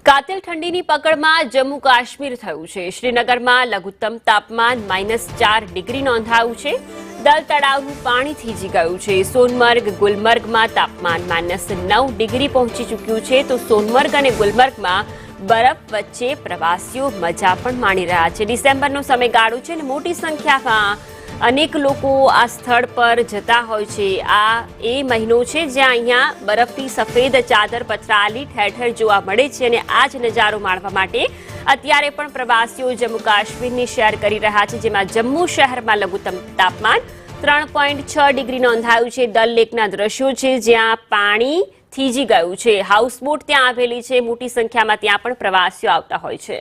કાતિલ ઠંડીની પકડમાં જમ્મુ કાશ્મીર થયું છે। શ્રીનગરમાં લઘુત્તમ તાપમાન -4 ડિગ્રી નોંધાયું છે। દલ તળાવનું પાણી થીજી ગયું છે। સોનમર્ગ ગુલમર્ગમાં તાપમાન -9 ડિગ્રી પહોંચી ચૂક્યું છે તો સોનમર્ગ અને ગુલમર્ગમાં બરફ વચ્ચે પ્રવાસીઓ મજા પણ માણી રહ્યા છે। ડિસેમ્બરનો સમયગાળો છે અને મોટી સંખ્યામાં અનેક લોકો આ સ્થળ પર જતા હોય છે। આ એ મહિનો છે જ્યાં અહીંયા બરફની સફેદ ચાદર પથરાયેલી ઠેર ઠેર જોવા મળે છે અને આ જ નજારો માણવા માટે અત્યારે પણ પ્રવાસીઓ જમ્મુ કાશ્મીરની સૈર કરી રહ્યા છે, જેમાં જમ્મુ શહેરમાં લઘુત્તમ તાપમાન 3.6 ડિગ્રી નોંધાયું છે। દલ લેકના દ્રશ્યો છે જ્યાં પાણી થીજી ગયું છે। હાઉસબોટ ત્યાં આવેલી છે, મોટી સંખ્યામાં ત્યાં પણ પ્રવાસીઓ આવતા હોય છે।